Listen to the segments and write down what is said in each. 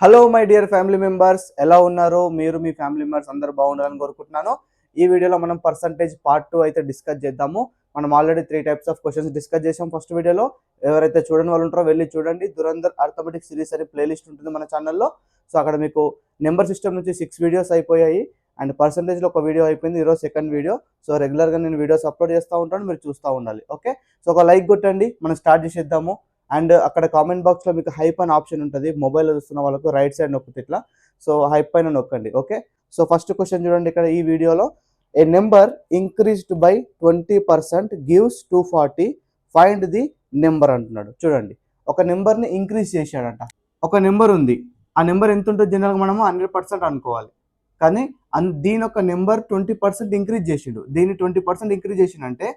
Hello my dear family members, ఎలా ఉన్నారు? మీరు మీ ఫ్యామిలీ మెంబర్స్ అందరూ బాగుండాలని కోరుకుంటున్నాను. ఈ వీడియోలో మనం పర్సంటేజ్ పార్ట్ 2 అయితే డిస్కస్ చేద్దాము. మనం already 3 types of questions discuss చేసాం ఫస్ట్ వీడియోలో. ఎవరైతే చూడని వాళ్ళు ఉంటారో వెళ్ళి చూడండి. దురంధర్ అర్థమెటిక్ సిరీస్ అని ప్లేలిస్ట్ ఉంటుంది మన ఛానల్లో. సో అక్కడ మీకు నెంబర్ సిస్టమ్ నుంచి 6 వీడియోస్ అయిపోయాయి అండ్ పర్సంటేజ్లో ఒక వీడియో అయిపోయింది. ఈరోజు సెకండ్ వీడియో. సో రెగ్యులర్గా నేను వీడియోస్ అప్లోడ్ చేస్తూ ఉంటాను, మీరు చూస్తూ ఉండాలి. ఓకే, సో ఒక లైక్ కొట్టండి, మనం స్టార్ట్ చేసేద్దాము. అండ్ అక్కడ కామెంట్ బాక్స్లో మీకు హైప్ అనే ఆప్షన్ ఉంటుంది. మొబైల్లో చూస్తున్న వాళ్ళకు రైట్ సైడ్ నొక్కితే ఇట్లా, సో హైప్ పైన నొక్కండి. ఓకే, సో ఫస్ట్ క్వశ్చన్ చూడండి. ఇక్కడ ఈ వీడియోలో a number increased by 20% gives 240, find the number అంటున్నాడు. చూడండి, ఒక నెంబర్ని ఇంక్రీజ్ చేశాడంట. ఒక నెంబర్ ఉంది, ఆ నెంబర్ ఎంత ఉంటుంది? జనరల్గా మనము 100% అనుకోవాలి, కానీ దీని ఒక నెంబర్ 20% ఇంక్రీజ్ చేసిండు. దీన్ని 20% ఇంక్రీజ్ చేసిండంటే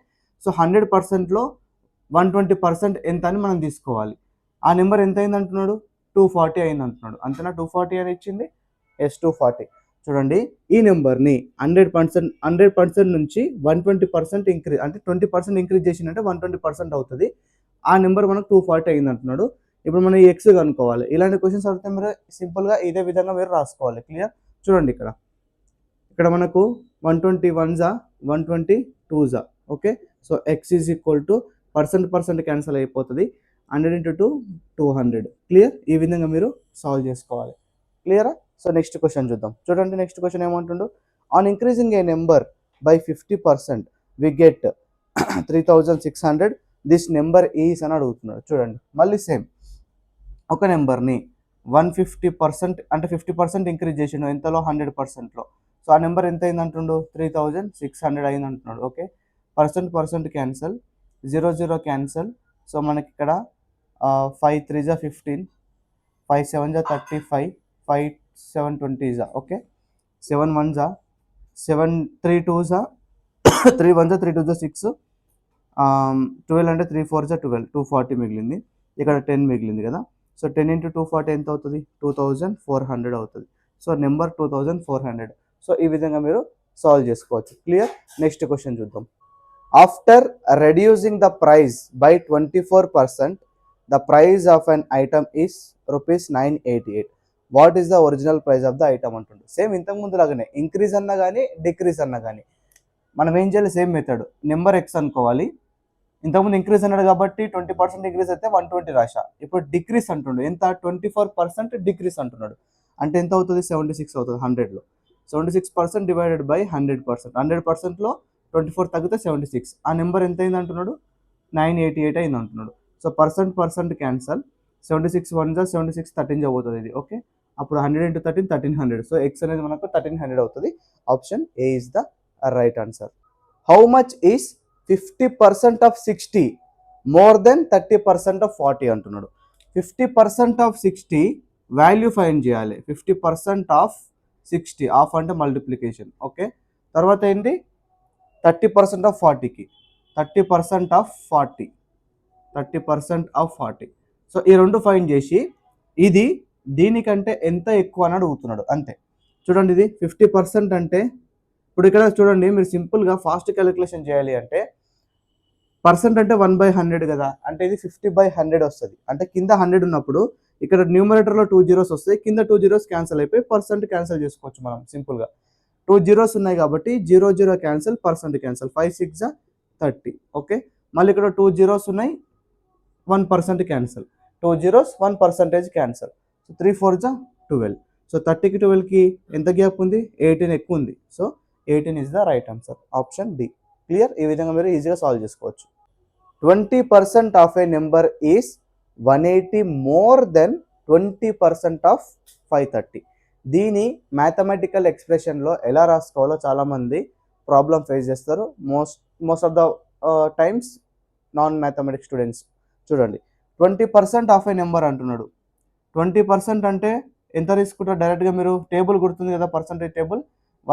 సో 100%లో 120% ఎంత అని మనం తీసుకోవాలి. ఆ నెంబర్ ఎంత అయింది అంటున్నాడు? 240 అయింది అంటున్నాడు. అంతేనా? 240 అని ఇచ్చింది. ఎస్, 240. చూడండి, ఈ నెంబర్ని 100% నుంచి 120% ఇంక్రీజ్, అంటే 20% ఇంక్రీజ్ చేసిందంటే 120% అవుతుంది. ఆ నెంబర్ మనకు 240 అయింది అంటున్నాడు. ఇప్పుడు మనం ఈ ఎక్స్ కనుక్కోవాలి. ఇలాంటి క్వశ్చన్స్ అడిగితే మీరు సింపుల్గా ఇదే విధంగా మీరు రాసుకోవాలి. క్లియర్? చూడండి, ఇక్కడ మనకు 121 122. Okay, so x is equal to percent cancel అయిపోతుంది. 100 into 2 200. క్లియర్? ఈ విధంగా మీరు సాల్వ్ చేసుకోవాలి. క్లియరా? సో నెక్స్ట్ క్వశ్చన్ చూద్దాం. చూడండి, నెక్స్ట్ క్వశ్చన్ ఏమంటుండు? On increasing a number by 50% we get 3600. This number is అని అడుగుతున్నాడు. చూడండి, మళ్ళీ సేమ్ ఒక నెంబర్ని 150% అంటే 50% ఇంక్రీజ్ చేసిండు. ఎంతలో? 100%లో. సో ఆ నెంబర్ ఎంత అయింది అంటుండు? 3600 అయింది అంటున్నాడు. Okay, percent cancel, 0 cancel. So మనకి ఇక్కడ 5 3 15, 5 7 35, 5 7 20. ఓకే, 7 1 7, 3 2 3 1 3 2 6, 12 అంటే 3 4 12, 240 మిగిలింది. ఇక్కడ 10 మిగిలింది కదా. సో 10 into 240 ఎంత అవుతుంది? 2400 అవుతుంది. So number 2400. సో ఈ విధంగా మీరు సాల్వ్ చేసుకోవచ్చు. క్లియర్? నెక్స్ట్ క్వశ్చన్ చూద్దాం. After reducing the price by 24%, the price of an item is rupees 988. What is the original price of the item అంటుండే. సేమ్ ఇంతకు ముందు లాగానే ఇంక్రీజ్ అన్నా కానీ డిక్రీజ్ అన్నా కానీ మనం ఏం చేయాలి? Same method. నెంబర్ ఎక్స్ అనుకోవాలి. ఇంతకుముందు ఇంక్రీజ్ అన్నాడు కాబట్టి 20% ఇంక్రీజ్ అయితే 120 రాశా. ఇప్పుడు డిక్రీజ్ అంటుండు. ఎంత? 24% డిక్రీజ్ అంటున్నాడు. అంటే ఎంత అవుతుంది? 76 అవుతుంది 100లో. 76% డివైడెడ్ బై 100%. 100%లో 24 తగ్గితే 76. ఆ నెంబర్ ఎంత అయింది అంటున్నాడు? 988 అయింది అంటున్నాడు. So percent cancel. 76 1 76, 13 అవుతుంది ఇది. ఓకే, అప్పుడు 100 into 13 1300. సో ఎక్స్ అనేది మనకు 1300 అవుతుంది. Option A is the right answer. How much is 50% of 60 more than 30% of 40 అంటున్నాడు. 50% ఆఫ్ 60 వాల్యూ ఫైండ్ చేయాలి. 50% ఆఫ్ 60, ఆఫ్ అంటే మల్టిప్లికేషన్. ఓకే, తర్వాత ఏంటి? 30% ఆఫ్ 40కి 30% ఆఫ్ 40, 30% ఆఫ్ 40. సో ఈ రెండు ఫైండ్ చేసి ఇది దీనికంటే ఎంత ఎక్కువ అని అడుగుతున్నాడు. అంతే. చూడండి, ఇది 50% అంటే ఇప్పుడు ఇక్కడ చూడండి, మీరు సింపుల్గా ఫాస్ట్ క్యాలిక్యులేషన్ చేయాలి అంటే పర్సెంట్ అంటే 1/100 కదా. అంటే ఇది 50/100 వస్తుంది. అంటే కింద 100 ఉన్నప్పుడు ఇక్కడ న్యూమరేటర్లో 2 zeros వస్తాయి, కింద 2 zeros క్యాన్సిల్ అయిపోయి పర్సెంట్ క్యాన్సిల్ చేసుకోవచ్చు మనం సింపుల్గా. 2 zeros ఉన్నాయి కాబట్టి 0 క్యాన్సిల్, పర్సెంట్ క్యాన్సిల్. 5 6 30. ఓకే, మళ్ళీ ఇక్కడ 2 zeros ఉన్నాయి, 1% cancel. 2 zeros 1% cancel. So 3 4 12. So 30కి 12కి ఎంత గ్యాప్ ఉంది? 18 ఎక్కువ ఉంది. So 18 is the right answer. Option D. Clear? ఈ విధంగా మీరు ఈజీగా సాల్వ్ చేసుకోవచ్చు. 20% of a number is 180 more than 20% of 530. దీని మ్యాథమెటికల్ ఎక్స్ప్రెషన్లో ఎలా రాసుకోవాలో చాలామంది ప్రాబ్లం ఫేస్ చేస్తారు. Most of the times non mathematics students. చూడండి, 20% ఆఫ్ ఏ నెంబర్ అంటున్నాడు. 20% అంటే ఎంత తీసుకుంటారు? డైరెక్ట్గా మీరు టేబుల్ గుర్తుంది కదా, పర్సంటేజ్ టేబుల్,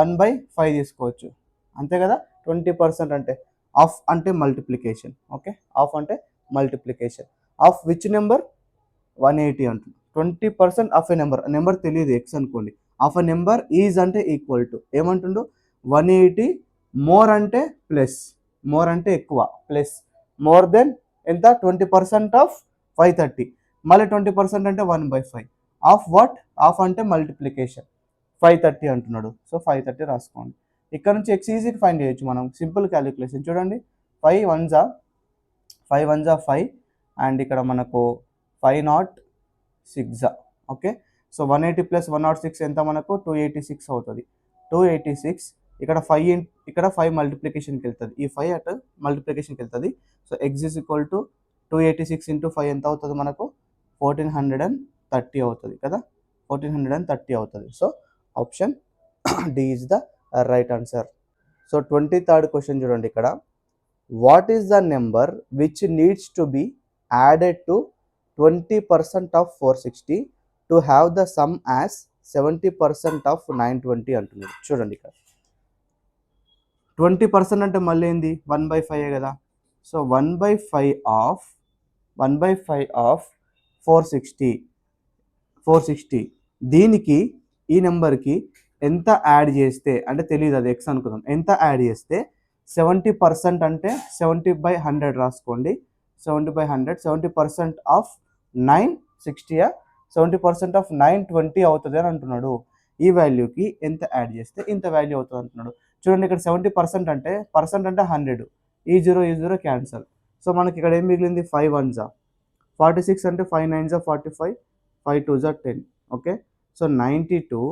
1/5 తీసుకోవచ్చు. అంతే కదా. 20% అంటే ఆఫ్ అంటే మల్టిప్లికేషన్. ఓకే, ఆఫ్ అంటే మల్టిప్లికేషన్. Of which number? 180 అంటుంది. 20% ఆఫ్ ఏ నెంబర్ తెలియదు, ఎక్స్ అనుకోండి. ఆఫ్ ఎ నెంబర్ ఈజ్ అంటే ఈక్వల్ టు ఏమంటుండు? 180 మోర్ అంటే ప్లస్, మోర్ అంటే ఎక్కువ, ప్లస్ మోర్ దెన్ ఎంత? 20% ఆఫ్ 530. మళ్ళీ 20% అంటే 1/5. ఆఫ్ వాట్, ఆఫ్ అంటే మల్టిప్లికేషన్, 530 అంటున్నాడు. సో 530 రాసుకోండి. ఇక్కడ నుంచి ఎక్స్ ఈజీగా ఫైండ్ చేయొచ్చు మనం, సింపుల్ క్యాలిక్యులేషన్. చూడండి 5 1 5 1 5 అండ్ ఇక్కడ మనకు 506. ఓకే, సో 180 ప్లస్ 106 ఎంత మనకు 286 అవుతుంది. 286 ఇక్కడ 5 ఇక్కడ 5 మల్టిప్లికేషన్కి వెళ్తుంది, ఈ 5 అటు మల్టిప్లికేషన్కి వెళ్తుంది. So x is equal to 286 into 5 ఎంత అవుతుంది మనకు 1430 అవుతుంది కదా, 1430 అవుతుంది. So option D is the right answer. So 23rd question చూడండి ఇక్కడ, what is the number which needs to be added to 20% of 460 to have the sum as 70% of 920 అంటున్నాడు. చూడండి ఇక్కడ 20% అంటే మళ్ళీ ఏంది 1/5 కదా. సో 1/5 ఆఫ్ 460 దీనికి ఈ నెంబర్కి ఎంత యాడ్ చేస్తే, అంటే తెలియదు అది ఎక్స్ అనుకుందాం, ఎంత యాడ్ చేస్తే 70% అంటే 70/100 రాసుకోండి. 70/100 70% ఆఫ్ 960 70% ఆఫ్ 920 అవుతుంది అని అంటున్నాడు. ఈ వాల్యూకి ఎంత యాడ్ చేస్తే ఇంత వాల్యూ అవుతుంది అంటున్నాడు. చూడండి ఇక్కడ 70% అంటే పర్సెంట్ అంటే 100, ఈ 0 క్యాన్సల్. సో మనకి ఇక్కడ ఏం మిగిలింది 5 1 46 అంటే 5 9 45, 5 2 10. Okay, so 92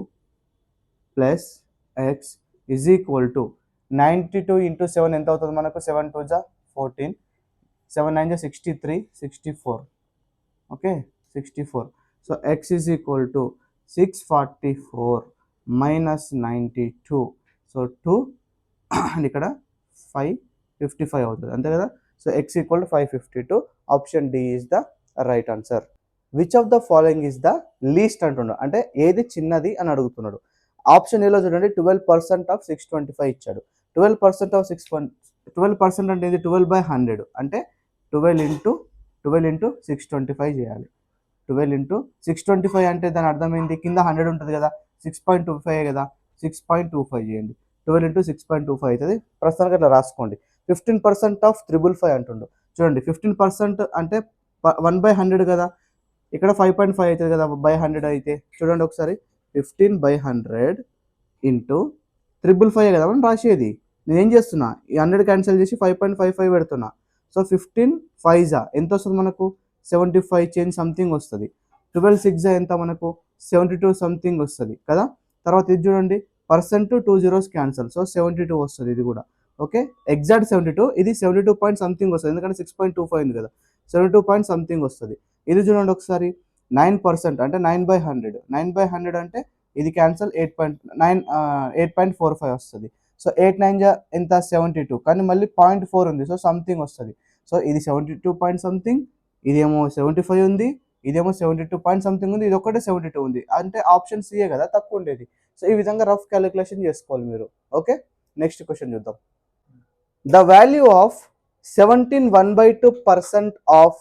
plus X is equal to 92 into 7 ఎంత అవుతుంది మనకు 7 2 14, 7 9 63 64. Okay 64. So x is equal to 644 minus 92. So 2 and ఇక్కడ 555 అవుతుంది అంతే కదా. So x equal to 552. Option D is the right answer. Which of the following is the least అంటున్నాడు, అంటే ఏది చిన్నది అని అడుగుతున్నాడు. ఆప్షన్ ఏలో చూడండి 12% ఆఫ్ 625 ఇచ్చాడు. 12% ఆఫ్ 12% అంటే ఇది 12/100 అంటే 12 ఇంటూ 625 చేయాలి. 12 ఇంటూ 625 అంటే దాని అర్థమైంది కింద 100 ఉంటుంది కదా, 6.25 కదా, 6.25 చేయండి. 12 ఇంటూ 6.25 అవుతుంది. ప్రస్తుతానికి అట్లా రాసుకోండి. 15% ఆఫ్ 555 అంటుండు. చూడండి 15% అంటే 1/100 కదా, ఇక్కడ 5.5 అవుతుంది కదా బై 100 అయితే. చూడండి ఒకసారి 15/100 ఇంటూ 555 కదా మనం రాసేది. నేను ఏం చేస్తున్నా ఈ 100 క్యాన్సిల్ చేసి 5.55 పెడుతున్నా. సో 15 5 ఎంత వస్తుంది మనకు 75 చేంజ్ సంథింగ్ వస్తుంది. 12 6 ఎంత మనకు 72 సంథింగ్ వస్తుంది కదా. తర్వాత ఇది చూడండి పర్సెంట్ 2 zeros క్యాన్సల్, సో 72 వస్తుంది ఇది కూడా. ఓకే, ఎగ్జాక్ట్ 72, ఇది 72 పాయింట్ సంథింగ్ వస్తుంది ఎందుకంటే 6.25 ఉంది కదా, 72 పాయింట్ సంథింగ్ వస్తుంది. ఇది చూడండి ఒకసారి 9% అంటే 9/100, 9/100 అంటే ఇది క్యాన్సల్ 8.45 వస్తుంది. సో 8 9 ఎంత 72, కానీ మళ్ళీ 0.4 ఉంది, సో సంథింగ్ వస్తుంది. సో ఇది 72 పాయింట్ సంథింగ్, ఇదేమో 75 ఉంది, ఇదేమో 72 పాయింట్ సంథింగ్ ఉంది, ఇది ఒకటే 72 ఉంది, అంటే ఆప్షన్ సిఏ కదా తక్కువ ఉండేది. సో ఈ విధంగా రఫ్ క్యాలిక్యులేషన్ చేసుకోవాలి మీరు. ఓకే, నెక్స్ట్ క్వశ్చన్ చూద్దాం. The value of 17 1/2% of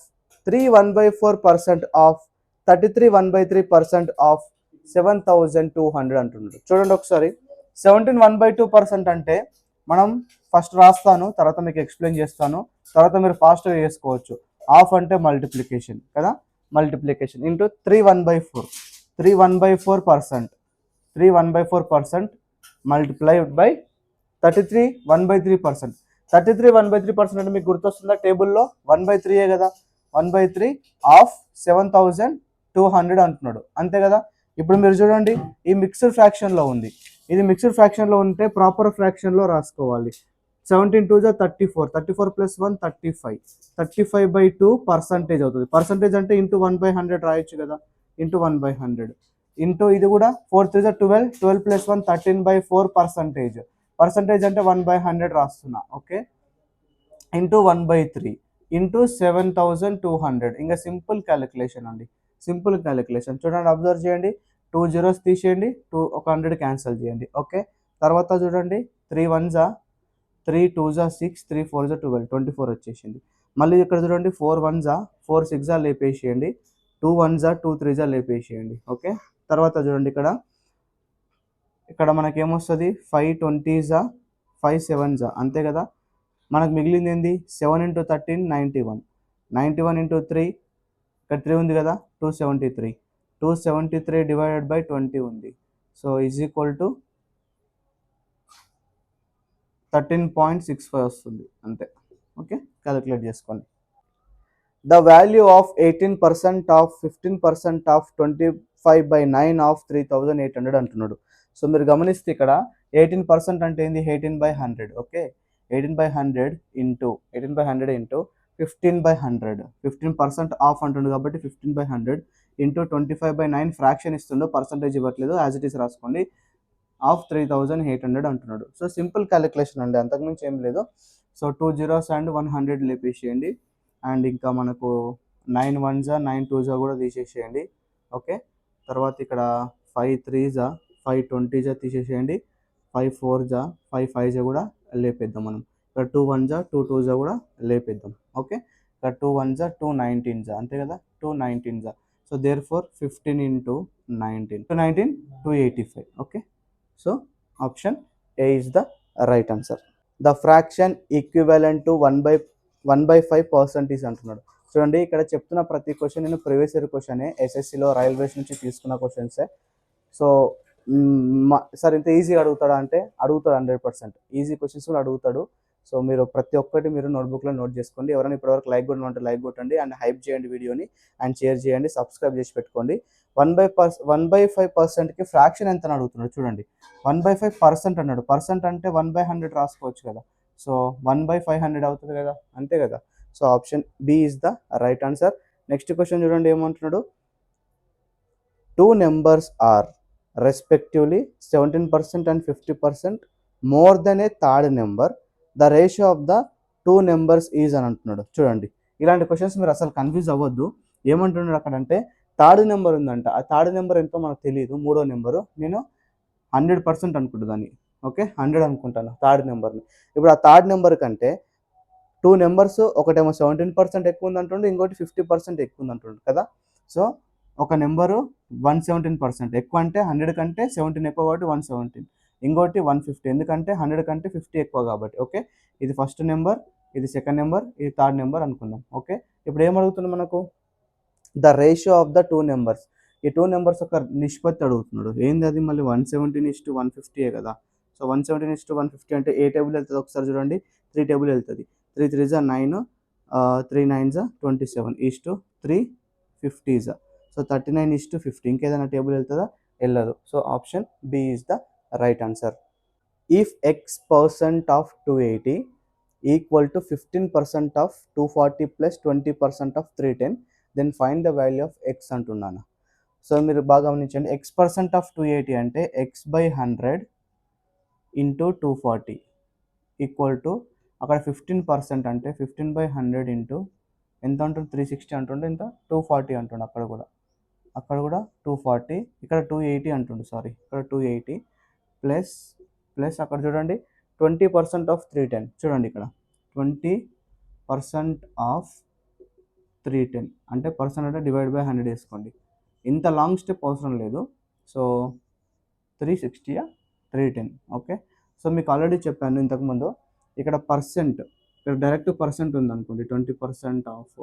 3 1/4% of 33 1/3% of 7200 అంటున్నాడు. చూడండి ఒకసారి 17 1/2% అంటే మనం ఫస్ట్ రాస్తాను, తర్వాత మీకు ఎక్స్ప్లెయిన్ చేస్తాను, తర్వాత మీరు ఫాస్ట్గా చేసుకోవచ్చు. ఆఫ్ అంటే మల్టిప్లికేషన్ కదా, మల్టిప్లికేషన్ ఇంటూ 3 1/4, 3 1/4%, 3 1/4% మల్టిప్లైడ్ బై 33 1/3%. 33 1/3% అంటే మీకు గుర్తొస్తుందా టేబుల్లో 1/3 కదా, 1/3 ఆఫ్ 7200 అంటున్నాడు అంతే కదా. ఇప్పుడు మీరు చూడండి ఈ మిక్స్డ్ ఫ్రాక్షన్లో ఉంది, ఇది మిక్స్డ్ ఫ్రాక్షన్లో ఉంటే ప్రాపర్ ఫ్రాక్షన్లో రాసుకోవాలి. 17 2 34, 34 ప్లస్ 1 35, 35/2% అవుతుంది. పర్సంటేజ్ అంటే ఇంటూ 1/100 రాయొచ్చు కదా, ఇంటూ 1/100 ఇంటూ ఇది కూడా 4 3 12, 12 ప్లస్ 1 13/4%, పర్సంటేజ్ అంటే 1/100 రాస్తున్నా. Okay, into 1/3 into 7200. ఇంకా సింపుల్ క్యాలిక్యులేషన్ అండి, సింపుల్ క్యాలిక్యులేషన్. చూడండి అబ్జర్వ్ చేయండి, 2 zeros తీసేయండి, 100 క్యాన్సిల్ చేయండి. ఓకే, తర్వాత చూడండి 3 1 3 2 6, 3 4 12, 24 వచ్చేసింది. మళ్ళీ ఇక్కడ చూడండి 4 1 4 6 లేపేసేయండి, 2 1 2 3 లేపేసేయండి. ఓకే, తర్వాత చూడండి ఇక్కడ మనకేమొస్తుంది 5 20 5 7 అంతే కదా. మనకు మిగిలింది ఏంది 7 × 13 91, 91 × 3 ఇక్కడ 3 ఉంది కదా 273, 273 డివైడెడ్ బై 20 ఉంది. సో ఈజ్ ఈక్వల్ టు 13.65 వస్తుంది అంతే. ఓకే, క్యాలిక్యులేట్ చేసుకోండి. The value of 18% of 15% of 25/9 of 3800 అంటున్నాడు. సో మీరు గమనిస్తే ఇక్కడ 18% అంటే ఏంది, 18/100. ఓకే, 18/100 ఇంటూ 15/100 15% ఆఫ్ అంటుండు కాబట్టి 15/100 ఇంటూ 25/9 ఫ్రాక్షన్ ఇస్తుండో, పర్సంటేజ్ ఇవ్వట్లేదు, యాజ్ ఇట్ ఈస్ రాసుకోండి. ఆఫ్ 3800 అంటున్నాడు. సో సింపుల్ క్యాలిక్యులేషన్ అండి, అంతకుమించి ఏం లేదు. So 2 zeros and 100 లేపేసేయండి. అండ్ ఇంకా మనకు 9 1s 9 2s కూడా తీసేసేయండి. ఓకే, తర్వాత ఇక్కడ 5 3s 5 20s తీసేసేయండి. 5 4s 5 5s కూడా లేపేద్దాం మనం. ఇక్కడ 2 1s 2 2s కూడా లేపేద్దాం. ఓకే, ఇక్కడ 2 1s 2 19s అంతే కదా, 2 19s. So therefore 15 into 19 285. Okay, so option A is the right answer. The fraction equivalent to 1/5% is అంటున్నాడు. చూడండి ఇక్కడ చెప్తున్న ప్రతి క్వశ్చన్ నేను ప్రీవియస్ ఇయర్ క్వశ్చనే, ఎస్ఎస్సిలో రైల్వేస్ నుంచి తీసుకున్న క్వశ్చన్సే. సో సార్ ఇంత ఈజీగా అడుగుతాడా అంటే అడుగుతాడు, 100% ఈజీ క్వశ్చన్స్ కూడా అడుగుతాడు. సో మీరు ప్రతి ఒక్కటి మీరు నోట్బుక్లో నోట్ చేసుకోండి. ఎవరైనా ఇప్పటివరకు లైక్ కొట్టడం అంటే లైక్ కొట్టండి, అండ్ హైప్ చేయండి వీడియోని, అండ్ షేర్ చేయండి, సబ్స్క్రైబ్ చేసి పెట్టుకోండి. 1/5%కి ఫ్రాక్షన్ ఎంత అని అడుగుతున్నాడు. చూడండి 1/5% అన్నాడు, పర్సెంట్ అంటే 1/100 రాసుకోవచ్చు కదా. సో 1/500 అవుతుంది కదా, అంతే కదా. So option B is the right answer. Next question చూడండి ఏమంటున్నాడు. 2 numbers are respectively 17% and 50% more than a third number. The ratio of the 2 numbers is అని అంటున్నాడు. చూడండి ఇలాంటి క్వశ్చన్స్ మీరు అసలు కన్ఫ్యూజ్ అవ్వద్దు. ఏమంటున్నాడు అక్కడ అంటే థర్డ్ నెంబర్ ఉందంట, ఆ థర్డ్ నెంబర్ ఎంతో మనకు తెలియదు. మూడో నెంబరు నేను 100% అనుకుంటా దాన్ని. ఓకే, 100 అనుకుంటాను థర్డ్ నెంబర్ని. ఇప్పుడు ఆ థర్డ్ నెంబర్ కంటే 2 నెంబర్స్, ఒకటేమో 17% ఎక్కువ ఉంది అంటుండే, ఇంకోటి 50% ఎక్కువ ఉంది అంటుండే కదా. సో ఒక నెంబరు 117% ఎక్కువ అంటే 100 కంటే 17 ఎక్కువ కాబట్టి 117, ఇంకోటి 150 ఎందుకంటే 100 కంటే 50 ఎక్కువ కాబట్టి. ఓకే, ఇది ఫస్ట్ నెంబర్, ఇది సెకండ్ నెంబర్, ఇది థర్డ్ నెంబర్ అనుకుందాం. ఓకే, ఇప్పుడు ఏమడుగుతుంది మనకు, the ratio of the 2 numbers. ఈ 2 నెంబర్స్ ఒక నిష్పత్తి అడుగుతున్నాడు. ఏంది అది మళ్ళీ 117:150 కదా. సో 117:150 అంటే ఏ టేబుల్ వెళ్తుంది ఒకసారి చూడండి, 3 టేబుల్ వెళ్తుంది. 3 3s 9, 3 9s 27 3 50s. సో 39:50. ఇంకేదైనా టేబుల్ వెళ్తుందా, వెళ్ళదు. So option B is the right answer. If x% of 280 equal to 15% of 240 plus 20% of 310, then find the value of x అంటున్నాను. సో మీరు బాగా గమనించండి, x% ఆఫ్ 280 అంటే x/100 ఇంటూ 240 ఈక్వల్ టు అక్కడ 15% అంటే 15/100 ఇంటూ ఎంత ఉంటుంది, 360 అంటుండే, ఎంత 240 అంటుండే. అక్కడ కూడా 240, ఇక్కడ 280 అంటుండు, సారీ ఇక్కడ 280 ప్లస్ అక్కడ చూడండి 20% ఆఫ్ 310. చూడండి ఇక్కడ 20% ఆఫ్ 310 అంటే పర్సెంట్ అంటే డివైడ్/100 వేసుకోండి. ఇంత లాంగ్ స్టెప్ అవసరం లేదు. సో 360 310. ఓకే, సో మీకు ఆల్రెడీ చెప్పాను ఇంతకుముందు, ఇక్కడ పర్సెంట్, ఇక్కడ డైరెక్ట్ పర్సెంట్ ఉందనుకోండి, 20% ఆఫ్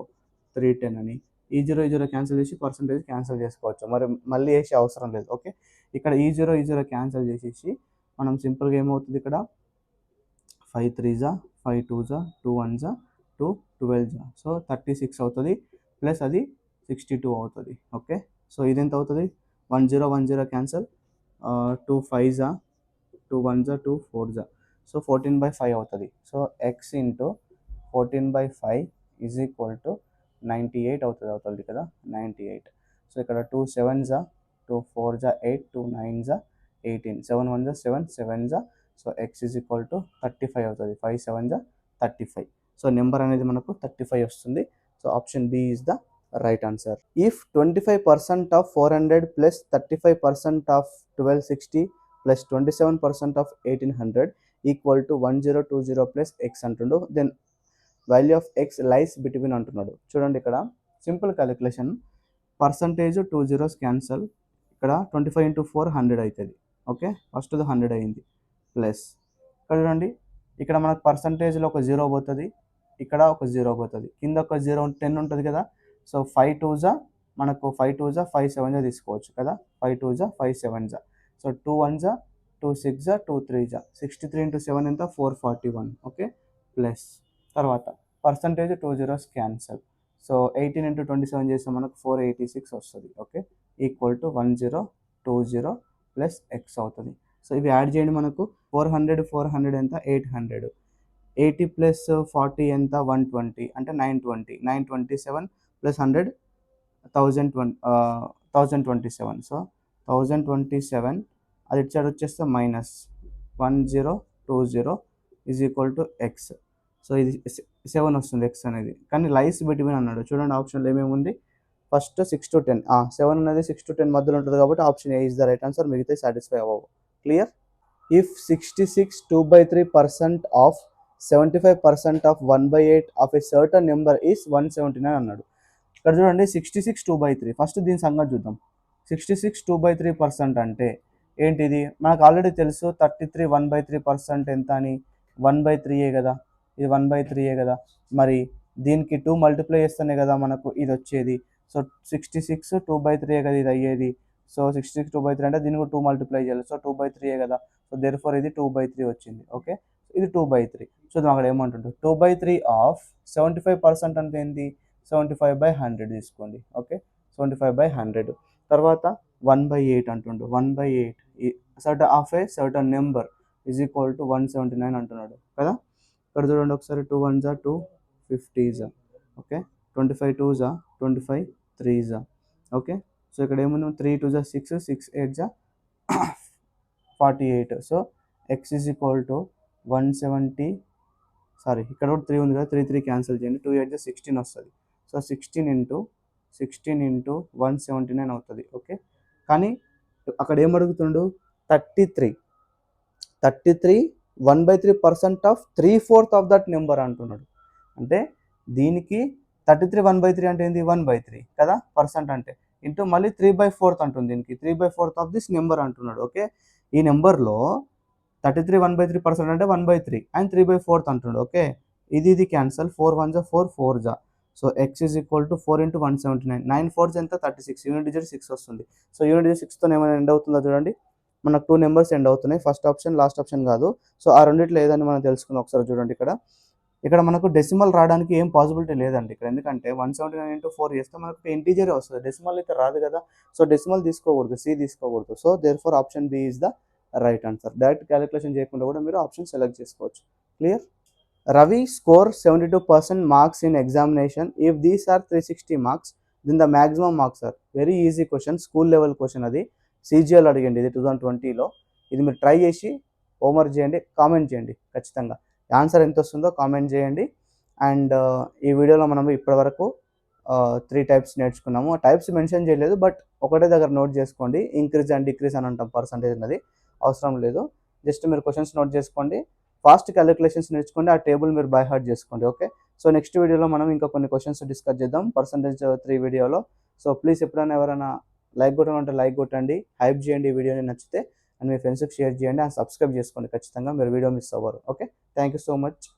310 అని, ఈ 0 క్యాన్సిల్ చేసి పర్సెంటేజ్ క్యాన్సిల్ చేసుకోవచ్చు, మరి మళ్ళీ వేసే అవసరం లేదు. ఓకే, ఇక్కడ ఈ 0 క్యాన్సిల్ చేసేసి మనం సింపుల్గా ఏమవుతుంది, ఇక్కడ 5 3s 5 2s 2 1s 2 12s, so 36 అవుతుంది, ప్లస్ అది 62 అవుతుంది. ఓకే, సో ఇది ఎంత అవుతుంది, 10 cancel, 2 5s 2 1s 2 4s, so 14/5 అవుతుంది. So X into 14/5 is equal to 98 అవుతుంది కదా, 98. సో ఇక్కడ 2 7s 2 4s 8 2 9s 18 7 1s 7 7s, so x is equal to 35 అవుతుంది. 5 7s 35. సో నెంబర్ అనేది మనకు 35 వస్తుంది. So option B is the right answer. If 25% of 400 plus 35% of 1260 plus 27% of 1800 equal to 1020 plus X అంటుండు, then value of X lies between అంటున్నాడు. చూడండి ఇక్కడ simple calculation, percentage 2 zeros cancel, ఇక్కడ 25 into 4 100 అవుతుంది. Okay, first 100 అయింది, plus ఇక్కడ చూడండి, ఇక్కడ మనకు పర్సంటేజ్లో ఒక 0 పోతుంది, ఇక్కడ ఒక 0 పోతుంది, కింద ఒక 0 10 ఉంటుంది కదా. సో 5 2s మనకు 5 2 జా 5 7 జా తీసుకోవచ్చు కదా, 5 2 జా 5 7 జా. సో 2 1 జా 2 6 జా 2 3 జా 63 ఇంటూ 7 ఎంత 441. ఓకే, ప్లస్ తర్వాత percentage 2 zeros cancel. So 18 into 27 చేస్తే మనకు 486 వస్తుంది. Okay, equal to 1020 plus X అవుతుంది. సో ఇవి యాడ్ చేయండి, మనకు 400 ఎంత 800, 80 ప్లస్ 40 ఎంత 120 అంటే 920, 927 ప్లస్ 100 1027. సో 1027 అది ఇటు సైడ్ వచ్చేస్తే minus 1020 is equal to X. So ఇది 7 వస్తుంది ఎక్స్ అనేది, కానీ లైస్ బిట్వీన్ అన్నాడు. చూడండి ఆప్షన్లో ఏమేమి ఉంది. ఫస్ట్ 6 to 10, 7 అనేది 6 to 10 మధ్యలో ఉంటుంది కాబట్టి option A is the right answer. మిగతా సాటిస్ఫై అవ్వవు. Clear. If 66 2/3% of 75% of 1/8 of a certain number is 179 అన్నాడు. ఇక్కడ చూడండి 66 2/3. ఫస్ట్ దీని సంగతి చూద్దాం. 66 2/3% అంటే ఏంటిది, మనకు ఆల్రెడీ తెలుసు 33 1/3% ఎంత అని, 1/3 కదా, ఇది 1/3 కదా. మరి దీనికి 2 మల్టిప్లై చేస్తేనే కదా మనకు ఇది వచ్చేది. సో 66 2/3 కదా ఇది అయ్యేది. సో 66 2/3 అంటే దీన్ని కూడా 2 మల్టిప్లై చేయాలి. సో 2/3 కదా. సో దేర్ఫోర్ ఇది 2/3 వచ్చింది. ఓకే, ఇది 2/3. చూద్దాం అక్కడ ఏమంటుంటుంది. 2/3 ఆఫ్ 75% అంటే ఏంటి, 75/100 తీసుకోండి. ఓకే, 75/100. తర్వాత 1/8 అంటుండు. 1/8 certain of a certain number is equal to 179 అంటున్నాడు కదా. ఇక్కడ చూడండి ఒకసారి 2 1 జా 2 50 జా. ఓకే, 25 2 జా 25 3 జా. ఓకే, సో ఇక్కడ ఏముంది 3 2 జా 6 6 8 జా 48. So x is equal to 170, sorry ఇక్కడ కూడా 3 ఉంది కదా, 3 3 క్యాన్సిల్ చేయండి. 2 8 జా 16 వస్తుంది. సో 16 ఇంటూ 179 అవుతుంది. ఓకే, కానీ అక్కడ ఏం అడుగుతుండు, 33 1/3% ఆఫ్ 3/4 ఆఫ్ దట్ నెంబర్ అంటున్నాడు. అంటే దీనికి 33 1/3 అంటే ఏంది 1/3 కదా పర్సెంట్ అంటే, ఇంటూ మళ్ళీ 3/4 అంటుంది. దీనికి 3/4 ఆఫ్ దిస్ నెంబర్ అంటున్నాడు. ఓకే, ఈ నెంబర్లో 33 1/3% అంటే 1/3 అండ్ 3/4 అంటున్నాడు. ఓకే, ఇది క్యాన్సల్. 4 1 జా 4 4 జా. So x is equal to 4 into 179. 9 4 ఎంత 36, యూనిట్ డిజిట్ 6 వస్తుంది. సో యూనిట్ డిజిట్ 6తో ఏమైనా ఎండ్ అవుతుందో చూడండి. మనకు 2 నెంబర్స్ ఎండ్ అవుతున్నాయి. ఫస్ట్ ఆప్షన్ లాస్ట్ ఆప్షన్ కాదు. సో ఆ రెండిట్లో ఏదని మనం తెలుసుకుందాం. ఒకసారి చూడండి ఇక్కడ మనకు డెసిమల్ రావడానికి ఏం పాసిబిలిటీ లేదండి ఇక్కడ, ఎందుకంటే 179 ఇంటూ 4 చేస్తే మనకు ఇంటీజరే వస్తుంది, డెసిమల్ అయితే రాదు కదా. సో డెసిమల్ తీసుకోకూడదు, సి తీసుకోకూడదు. So therefore option B is the right answer. Direct calculation చేయకుండా కూడా మీరు ఆప్షన్ సెలెక్ట్ చేసుకోవచ్చు. Clear. Ravi score 72% marks in examination. If these are 360 marks then the maximum marks are. Very easy question, school level question. అది CGL అడిగండి, ఇది 2020లో. ఇది మీరు ట్రై చేసి హోంవర్క్ చేయండి, కామెంట్ చేయండి ఖచ్చితంగా. ఆన్సర్ ఎంత వస్తుందో కామెంట్ చేయండి. అండ్ ఈ వీడియోలో మనం ఇప్పటివరకు 3 టైప్స్ నేర్చుకున్నాము. టైప్స్ మెన్షన్ చేయలేదు, బట్ ఒకటే దగ్గర నోట్ చేసుకోండి. ఇంక్రీజ్ అండ్ డిక్రీజ్ అని అంటాం, పర్సంటేజ్ అనేది అవసరం లేదు. జస్ట్ మీరు క్వశ్చన్స్ నోట్ చేసుకోండి, ఫాస్ట్ క్యాలిక్యులేషన్స్ నేర్చుకోండి, ఆ టేబుల్ మీరు బై హార్ట్ చేసుకోండి. ఓకే, సో నెక్స్ట్ వీడియోలో మనం ఇంకా కొన్ని క్వశ్చన్స్ డిస్కస్ చేద్దాం పర్సంటేజ్ 3 వీడియోలో. సో ప్లీజ్ ఎప్పుడైనా ఎవరైనా లైక్ కొట్టాలంటే లైక్ కొట్టండి, హైప్ చేయండి ఈ వీడియోని నచ్చితే, అండ్ మీ ఫ్రెండ్స్కి షేర్ చేయండి, అండ్ సబ్స్క్రైబ్ చేసుకోండి ఖచ్చితంగా, మీరు వీడియో మిస్ అవ్వరు. Okay, thank you so much.